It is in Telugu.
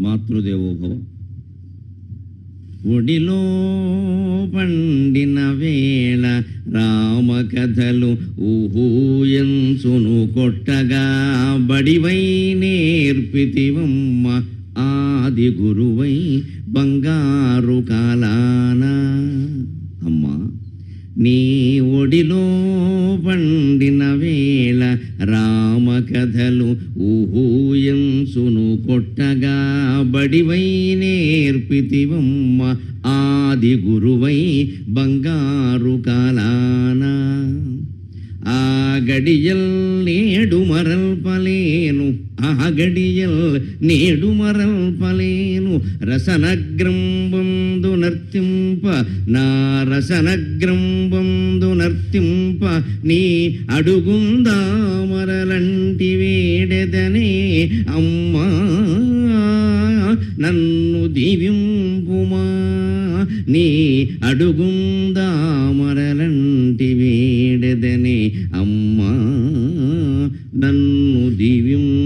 మాతృదేవోభవ. ఒడిలో పండిన వేళ రామకథలు ఊహూయంచును కొట్టగా బడివై నేర్పితివమ్మ ఆది గురువై బంగారు కాలాన. అమ్మా, నీ ఒడిలో పండిన వేళ రామకథలు ఊహూయంచును కొట్టగా బడివై నేర్పితివమ్మ ఆది గురువై బంగారు కాలాన. ఆ గడియల్ నేడు మరల్పలేను, ఆ గడియల్ నేడు మరల్పలేను, రసనగ్రంబందు నర్తింప నా రసనగ్రంబందు నర్తింప నీ అడుగుందామరలంటి వేడెదనే అమ్మా నన్ను దీవింపుమా. నీ అడుగుందామరలంటి వేడెదనే అమ్మా నన్ను దీవింపుమా.